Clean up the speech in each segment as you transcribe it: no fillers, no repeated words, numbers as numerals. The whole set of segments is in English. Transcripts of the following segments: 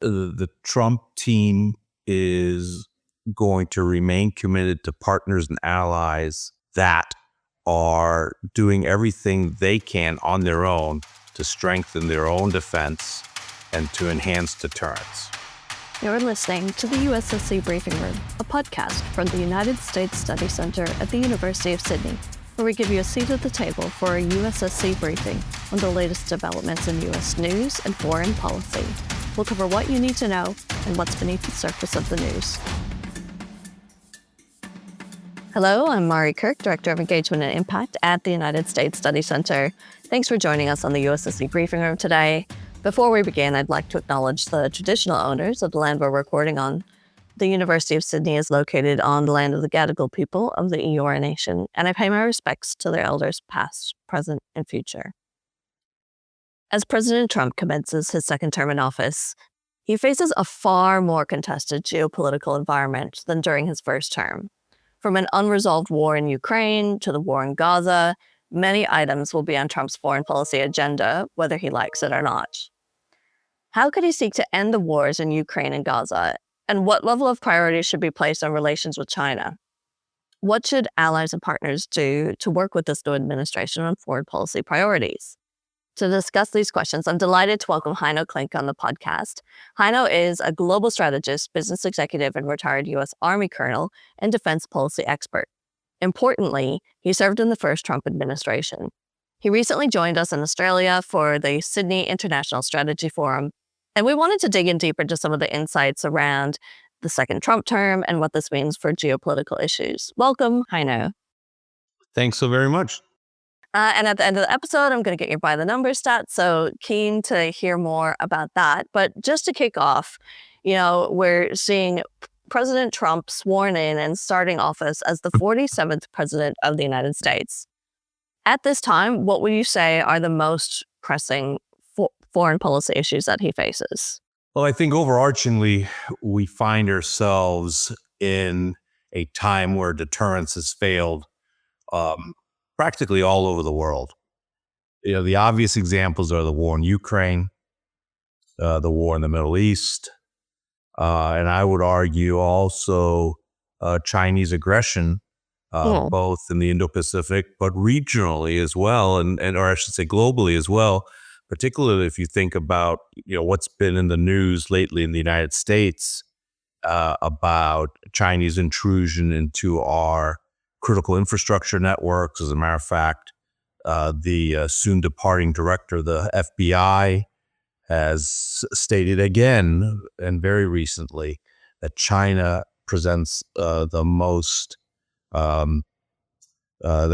The Trump team is going to remain committed to partners and allies that are doing everything they can on their own to strengthen their own defense and to enhance deterrence. You're listening to the USSC Briefing Room, a podcast from the United States Study Center at the University of Sydney, where we give you a seat at the table for a USSC briefing on the latest developments in U.S. news and foreign policy. We'll cover what you need to know and what's beneath the surface of the news. Hello, I'm Mari Kirk, Director of Engagement and Impact at the United States Study Center. Thanks for joining us on the USSC Briefing Room today. Before we begin, I'd like to acknowledge the traditional owners of the land we're recording on. The University of Sydney is located on the land of the Gadigal people of the Eora Nation, and I pay my respects to their elders past, present, and future. As President Trump commences his second term in office, he faces a far more contested geopolitical environment than during his first term. From an unresolved war in Ukraine to the war in Gaza, many items will be on Trump's foreign policy agenda, whether he likes it or not. How could he seek to end the wars in Ukraine and Gaza? And what level of priority should be placed on relations with China? What should allies and partners do to work with this new administration on foreign policy priorities? To discuss these questions, I'm delighted to welcome Heino Klink on the podcast. Heino is a global strategist, business executive, and retired U.S. Army colonel and defense policy expert. Importantly, he served in the first Trump administration. He recently joined us in Australia for the Sydney International Strategy Forum, and we wanted to dig in deeper into some of the insights around the second Trump term and what this means for geopolitical issues. Welcome, Heino. Thanks so very much. And at the end of the episode, I'm going to get your by the numbers stats, so keen to hear more about that. But just to kick off, we're seeing President Trump sworn in and starting office as the 47th president of the United States. At this time, what would you say are the most pressing foreign policy issues that he faces? Well, I think overarchingly, we find ourselves in a time where deterrence has failed practically all over the world. The obvious examples are the war in Ukraine, the war in the Middle East, and I would argue also Chinese aggression, both in the Indo-Pacific, but regionally as well, or I should say globally as well, particularly if you think about what's been in the news lately in the United States about Chinese intrusion into our critical infrastructure networks. As a matter of fact, the soon departing director of the FBI has stated again and very recently that China presents the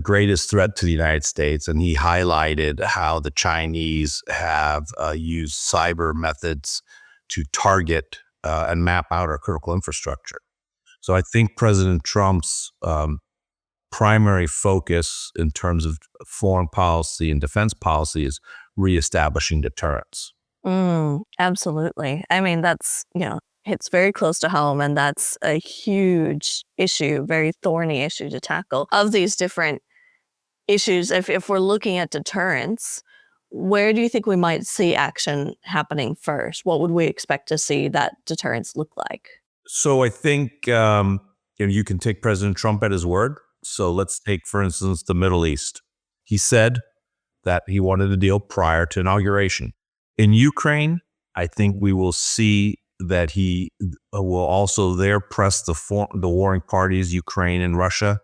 greatest threat to the United States, and he highlighted how the Chinese have used cyber methods to target and map out our critical infrastructure. So I think President Trump's primary focus in terms of foreign policy and defense policy is reestablishing deterrence. Absolutely. I mean, that's, hits very close to home, and that's a huge issue, very thorny issue to tackle. Of these different issues, if we're looking at deterrence, where do you think we might see action happening first? What would we expect to see that deterrence look like? So I think you can take President Trump at his word. So let's take, for instance, the Middle East. He said that he wanted a deal prior to inauguration. In Ukraine, I think we will see that he will also there press the warring parties, Ukraine and Russia,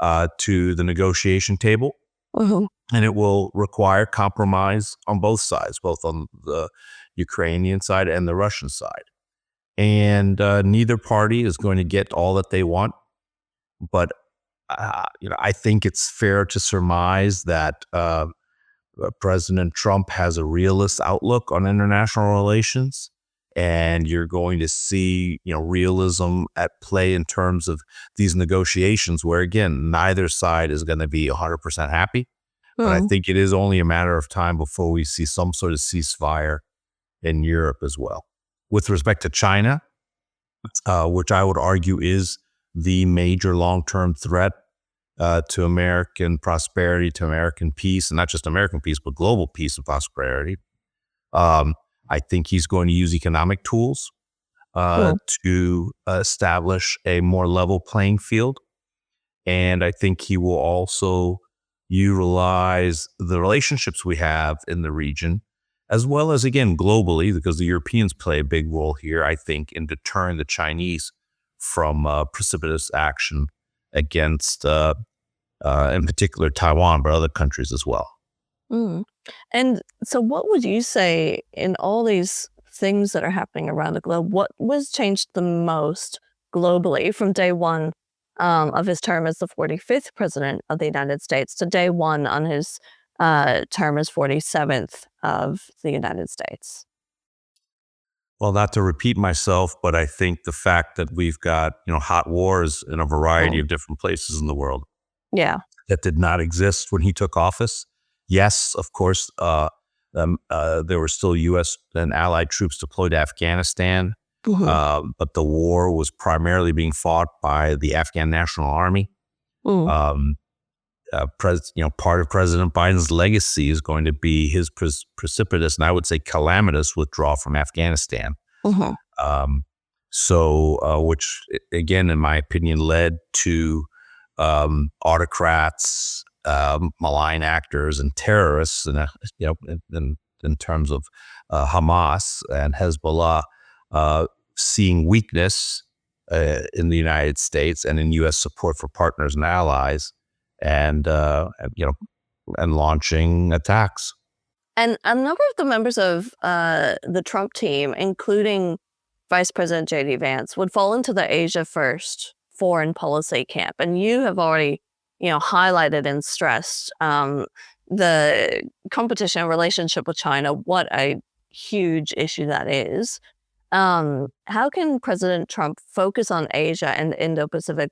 to the negotiation table. Mm-hmm. And it will require compromise on both sides, both on the Ukrainian side and the Russian side. And neither party is going to get all that they want. But I think it's fair to surmise that President Trump has a realist outlook on international relations, and you're going to see, realism at play in terms of these negotiations, where again, neither side is going to be 100% happy. But I think it is only a matter of time before we see some sort of ceasefire in Europe as well. With respect to China, which I would argue is the major long-term threat to American prosperity, to American peace, and not just American peace, but global peace and prosperity. I think he's going to use economic tools Mm, to establish a more level playing field. And I think he will also utilize the relationships we have in the region, as well as, again, globally, because the Europeans play a big role here, I think, in deterring the Chinese from precipitous action against, in particular, Taiwan, but other countries as well. mm. And so, what would you say in all these things that are happening around the globe? What was changed the most globally from day one of his term as the 45th president of the United States to day one on his term as 47th of the United States? Well, not to repeat myself, but I think the fact that we've got, hot wars in a variety Mm, of different places in the world yeah. that did not exist when he took office. Yes, of course, there were still U.S. and allied troops deployed to Afghanistan, Hmm. but the war was primarily being fought by the Afghan National Army. Mm, Um, Part of President Biden's legacy is going to be his precipitous and I would say calamitous withdrawal from Afghanistan. hmm. Um, which again, in my opinion, led to autocrats, malign actors, and terrorists, and in terms of Hamas and Hezbollah, uh, seeing weakness in the United States and in U.S. support for partners and allies, and launching attacks. And a number of the members of the Trump team, including Vice President JD Vance, would fall into the Asia first foreign policy camp. And you have already, highlighted and stressed the competition and relationship with China, what a huge issue that is. How can President Trump focus on Asia and the Indo-Pacific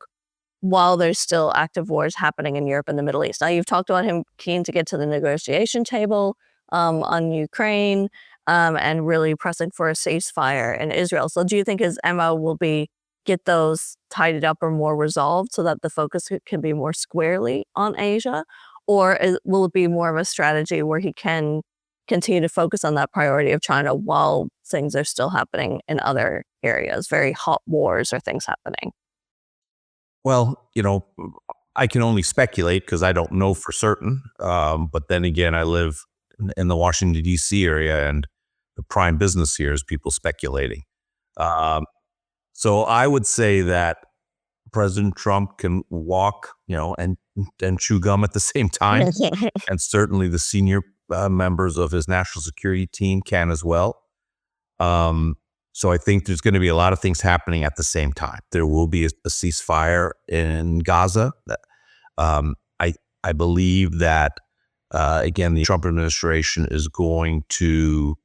while there's still active wars happening in Europe and the Middle East? Now, you've talked about him keen to get to the negotiation table on Ukraine and really pressing for a ceasefire in Israel. So, do you think his MO will be get those tidied up or more resolved so that the focus can be more squarely on Asia? Or will it be more of a strategy where he can continue to focus on that priority of China while things are still happening in other areas, very hot wars or things happening? Well, I can only speculate because I don't know for certain. But then again, I live in the Washington, D.C. area, and the prime business here is people speculating. Um, so I would say that President Trump can walk, and chew gum at the same time. And certainly the senior members of his national security team can as well. Um, so I think there's going to be a lot of things happening at the same time. There will be a ceasefire in Gaza. Um, I I believe that again the Trump administration is going to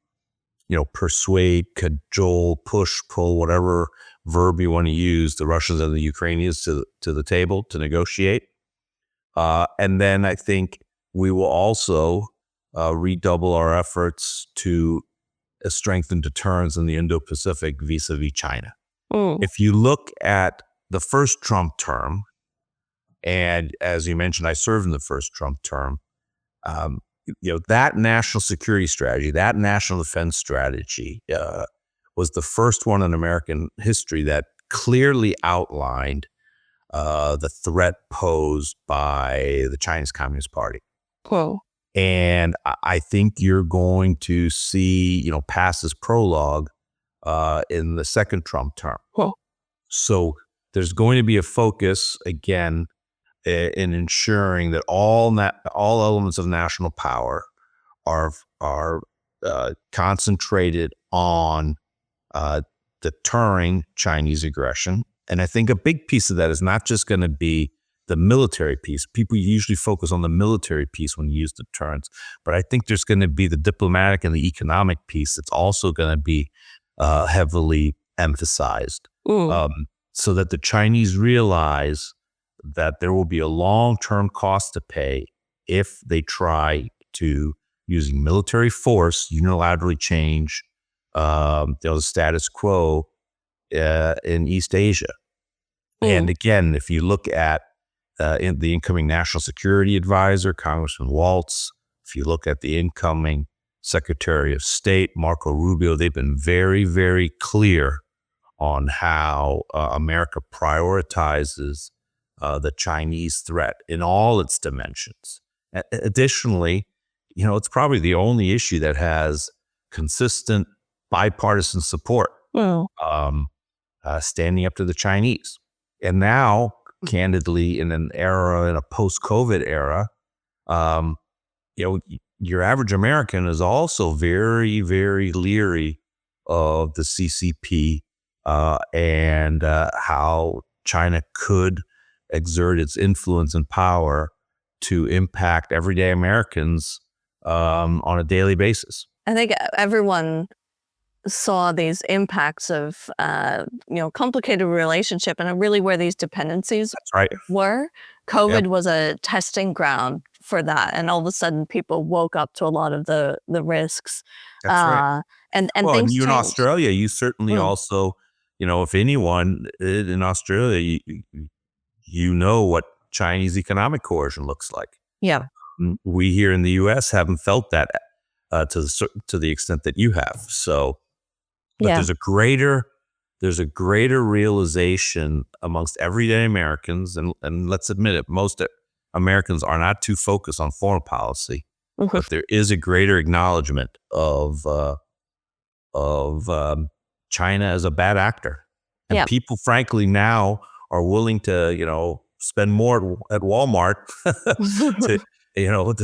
persuade, cajole, push, pull, whatever verb you want to use, the Russians and the Ukrainians to the table to negotiate. And then I think we will also redouble our efforts to strengthen deterrence in the Indo-Pacific vis-a-vis China. Mm, If you look at the first Trump term, and as you mentioned, I served in the first Trump term, um, that national security strategy, that national defense strategy was the first one in American history that clearly outlined the threat posed by the Chinese Communist Party. cool. And I think you're going to see, past this prologue in the second Trump term. Cool. So there's going to be a focus again in ensuring that all elements of national power are concentrated on deterring Chinese aggression. And I think a big piece of that is not just going to be the military piece. People usually focus on the military piece when you use deterrence, but I think there's going to be the diplomatic and the economic piece that's also going to be heavily emphasized, Mm, so that the Chinese realize that there will be a long-term cost to pay if they try to, using military force, unilaterally change the status quo in East Asia. mm, And again, if you look at in the incoming National Security Advisor, Congressman Waltz, if you look at the incoming Secretary of State Marco Rubio, they've been very, very clear on how America prioritizes the Chinese threat in all its dimensions. Additionally, it's probably the only issue that has consistent bipartisan support, Well, standing up to the Chinese. And now, candidly, in a post-COVID era, your average American is also very, very leery of the CCP and how China could exert its influence and power to impact everyday Americans on a daily basis. I think everyone saw these impacts of, complicated relationship and really where these dependencies That's right. were. COVID was a testing ground for that. And all of a sudden people woke up to a lot of the risks. That's right. And Well, and things you in changed. Australia, you certainly also, if anyone in Australia, you know what Chinese economic coercion looks like. Yeah. We here in the U.S. haven't felt that to the extent that you have. So, but there's a greater realization amongst everyday Americans, and let's admit it, most Americans are not too focused on foreign policy, but there is a greater acknowledgement of China as a bad actor, and people, frankly, now are willing to spend more at Walmart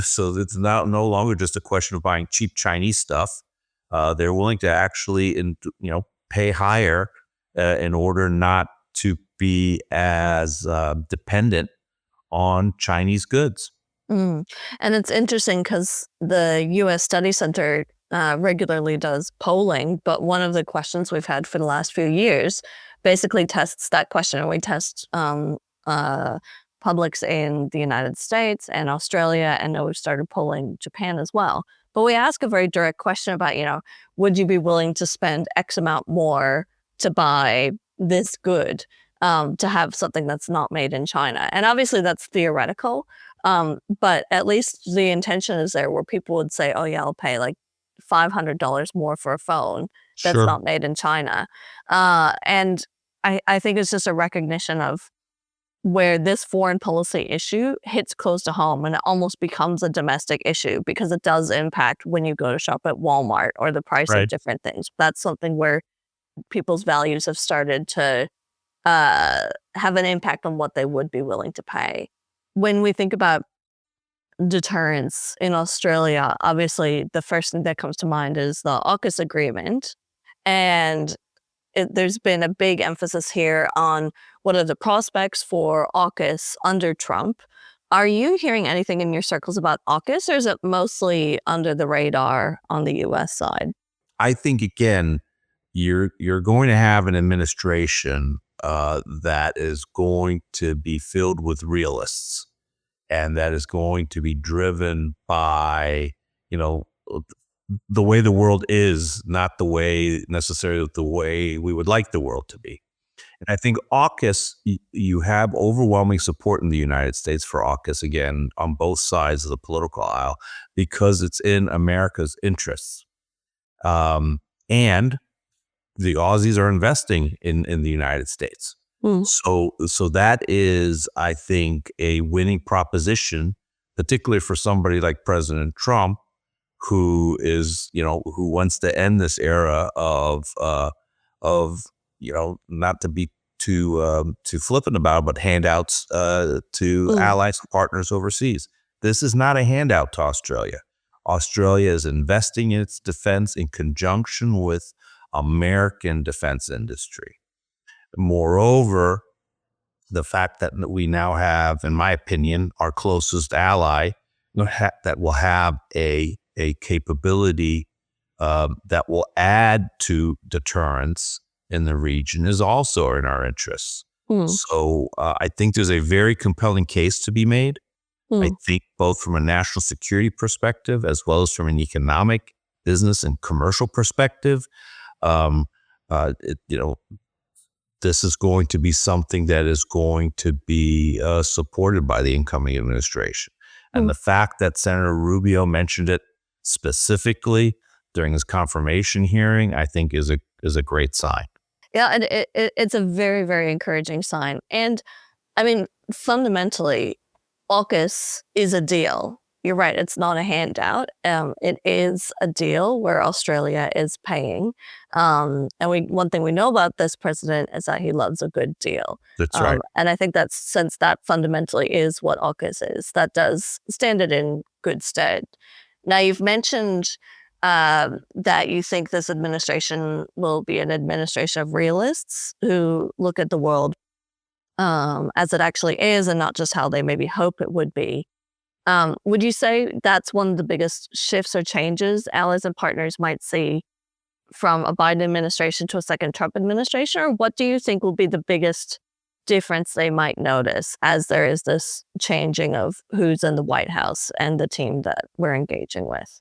so it's no longer just a question of buying cheap Chinese stuff. They're willing to actually pay higher in order not to be as dependent on Chinese goods. And it's interesting because the U.S. Study Center regularly does polling, but one of the questions we've had for the last few years basically tests that question. And we test publics in the United States and Australia, and now we've started polling Japan as well. But we ask a very direct question about, would you be willing to spend X amount more to buy this good, to have something that's not made in China? And obviously that's theoretical, but at least the intention is there where people would say, oh yeah, I'll pay like $500 more for a phone that's not made in China. And I think it's just a recognition of where this foreign policy issue hits close to home and it almost becomes a domestic issue because it does impact when you go to shop at Walmart or the price of different things. That's something where people's values have started to have an impact on what they would be willing to pay. When we think about deterrence in Australia, obviously the first thing that comes to mind is the AUKUS agreement. And there's been a big emphasis here on what are the prospects for AUKUS under Trump. Are you hearing anything in your circles about AUKUS, or is it mostly under the radar on the U.S. side? I think, again, you're going to have an administration that is going to be filled with realists, and that is going to be driven by, the way the world is, not necessarily the way we would like the world to be. And I think AUKUS, you have overwhelming support in the United States for AUKUS, again, on both sides of the political aisle, because it's in America's interests. And the Aussies are investing in the United States. So that is, I think, a winning proposition, particularly for somebody like President Trump, who wants to end this era of not to be too flippant about it, but handouts to allies and partners overseas. This is not a handout to Australia. Australia is investing in its defense in conjunction with American defense industry. Moreover, the fact that we now have, in my opinion, our closest ally that will have a capability that will add to deterrence in the region is also in our interests. So I think there's a very compelling case to be made. I think both from a national security perspective as well as from an economic, business, and commercial perspective. This is going to be something that is going to be supported by the incoming administration. And the fact that Senator Rubio mentioned it specifically during his confirmation hearing, I think is a great sign. Yeah, and it's a very, very encouraging sign. And I mean, fundamentally, AUKUS is a deal. You're right, it's not a handout. It is a deal where Australia is paying. And one thing we know about this president is that he loves a good deal. That's right. And I think that's since that fundamentally is what AUKUS is, that does stand it in good stead. Now, you've mentioned that you think this administration will be an administration of realists who look at the world as it actually is and not just how they maybe hope it would be. Would you say that's one of the biggest shifts or changes allies and partners might see from a Biden administration to a second Trump administration? Or what do you think will be the biggest difference they might notice as there is this changing of who's in the White House and the team that we're engaging with?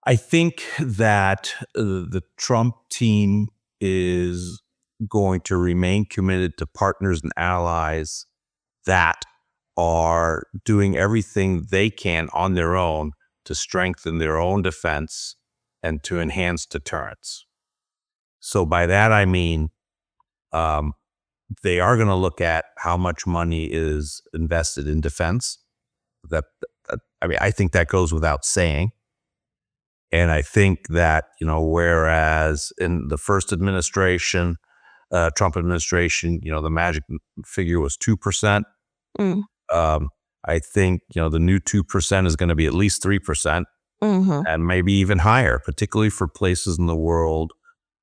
I think that the Trump team is going to remain committed to partners and allies that are doing everything they can on their own to strengthen their own defense and to enhance deterrence. So by that, I mean, they are going to look at how much money is invested in defense. I think that goes without saying. And I think that, whereas in the first administration, Trump administration, the magic figure was 2%. Mm. I think, the new 2% is going to be at least 3% and maybe even higher, particularly for places in the world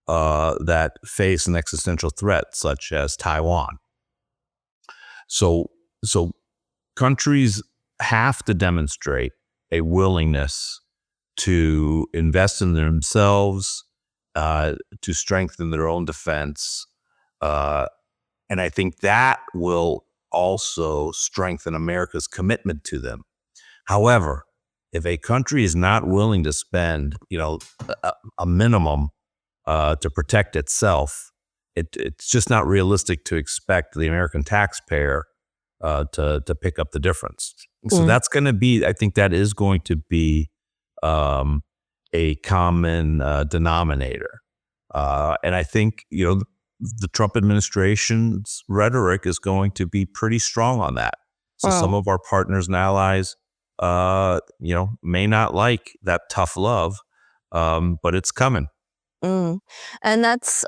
that face an existential threat, such as Taiwan. So countries have to demonstrate a willingness to invest in themselves, to strengthen their own defense. And I think that will also strengthen America's commitment to them. However, if a country is not willing to spend, a minimum to protect itself, it's just not realistic to expect the American taxpayer to pick up the difference. So that's going to be, I think that is going to be a common denominator. And I think, the Trump administration's rhetoric is going to be pretty strong on that. So some of our partners and allies, may not like that tough love, but it's coming. And that's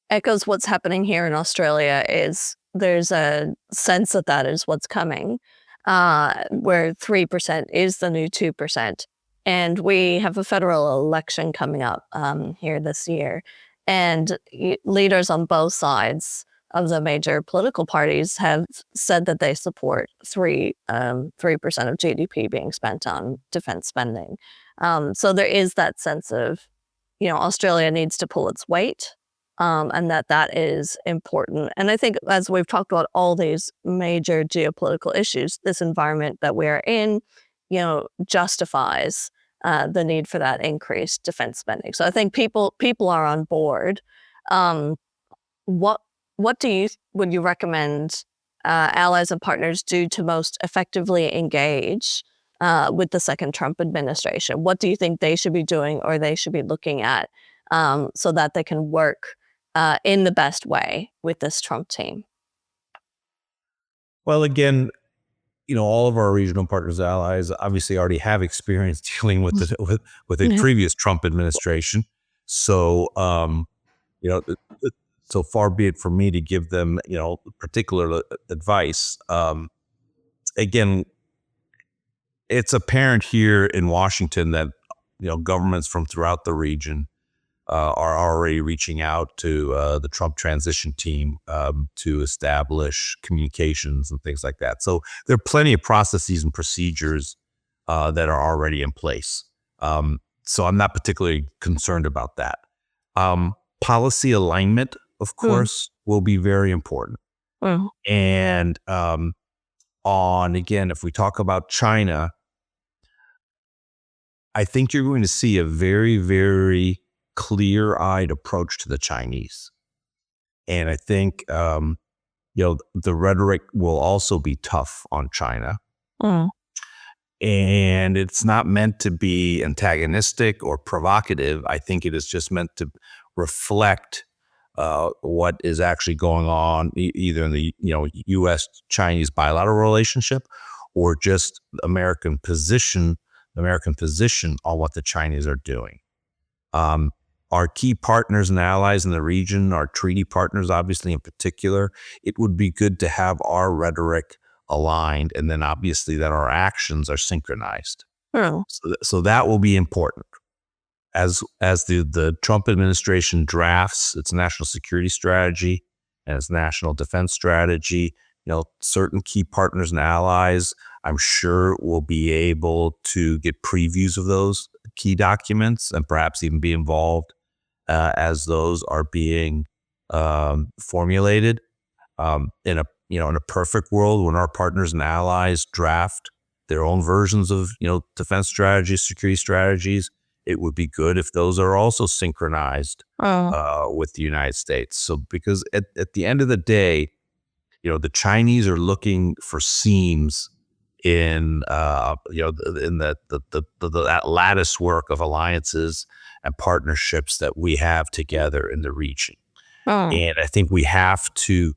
echoes what's happening here in Australia. Is there's a sense that that is what's coming, where 3% is the new 2%. And we have a federal election coming up here this year. And leaders on both sides of the major political parties have said that they support 3% of GDP being spent on defense spending. So there is that sense of, Australia needs to pull its weight, and that is important. And I think as we've talked about all these major geopolitical issues, this environment that we're in, justifies the need for that increased defense spending. So I think people are on board. What would you recommend allies and partners do to most effectively engage with the second Trump administration? What do you think they should be doing or they should be looking at so that they can work in the best way with this Trump team? Well, again, all of our regional partners, allies, obviously already have experience dealing with a previous Trump administration. So, so far be it for me to give them, particular advice. Again, it's apparent here in Washington that, governments from throughout the region are already reaching out to the Trump transition team to establish communications and things like that. So there are plenty of processes and procedures that are already in place. So I'm not particularly concerned about that. Policy alignment, of course, will be very important. And again, if we talk about China, I think you're going to see a very, very clear-eyed approach to the Chinese. And I think, the rhetoric will also be tough on China. And it's not meant to be antagonistic or provocative. I think it is just meant to reflect what is actually going on, either in the U.S.-Chinese bilateral relationship, or just American position on what the Chinese are doing. Our key partners and allies in the region, our treaty partners, obviously in particular, it would be good to have our rhetoric aligned, and then obviously that our actions are synchronized. Oh. So that will be important. As the Trump administration drafts its national security strategy and its national defense strategy, certain key partners and allies, I'm sure, will be able to get previews of those key documents and perhaps even be involved as those are being formulated. In a perfect world, when our partners and allies draft their own versions of defense strategies, security strategies, it would be good if those are also synchronized with the United States. So because at the end of the day, the Chinese are looking for seams in that lattice work of alliances and partnerships that we have together in the region. And I think we have to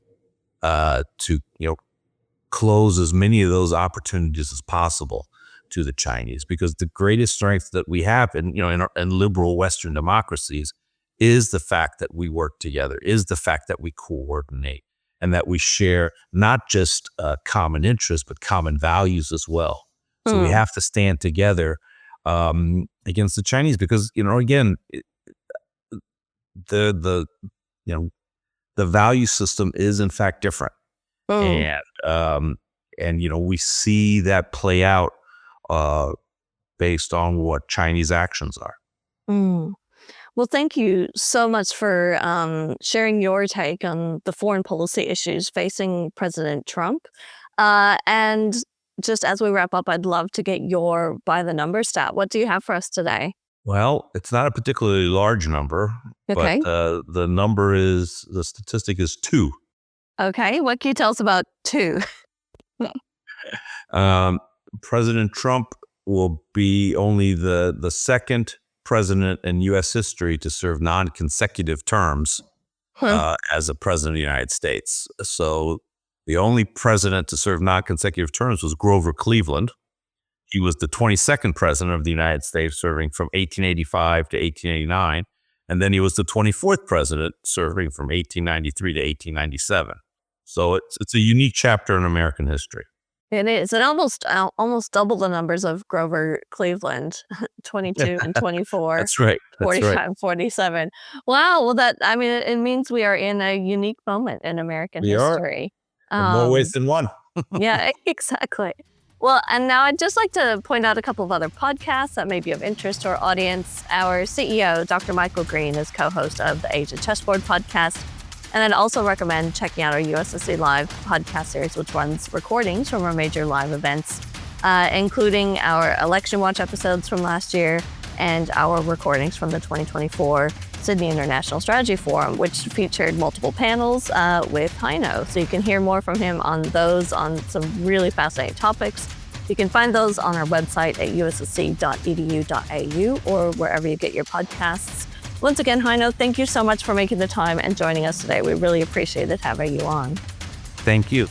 close as many of those opportunities as possible to the Chinese, because the greatest strength that we have in liberal Western democracies is the fact that we work together, is the fact that we coordinate, and that we share not just common interests, but common values as well. So we have to stand together against the Chinese, because again, the value system is in fact different, and we see that play out based on what Chinese actions are. Well, thank you so much for sharing your take on the foreign policy issues facing President Trump. And just as we wrap up, I'd love to get your by the number stat. What do you have for us today? Well, it's not a particularly large number, Okay. but the statistic is 2. Okay. What can you tell us about 2? President Trump will be only the second president in U.S. history to serve non-consecutive terms as a president of the United States. So the only president to serve non-consecutive terms was Grover Cleveland. He was the 22nd president of the United States, serving from 1885 to 1889. And then he was the 24th president, serving from 1893 to 1897. So it's a unique chapter in American history. It is. And almost double the numbers of Grover Cleveland, 22 and 24. That's right. 45, 47. Wow. Well, it means we are in a unique moment in American history. In more ways than one. Yeah, exactly. Well, and now I'd just like to point out a couple of other podcasts that may be of interest to our audience. Our CEO, Dr. Michael Green, is co-host of the Asia Chessboard podcast. And I'd also recommend checking out our USSC Live podcast series, which runs recordings from our major live events, including our Election Watch episodes from last year and our recordings from the 2024 Sydney International Strategy Forum, which featured multiple panels with Heino. So you can hear more from him on those, on some really fascinating topics. You can find those on our website at ussc.edu.au or wherever you get your podcasts. Once again, Heino, thank you so much for making the time and joining us today. We really appreciated having you on. Thank you.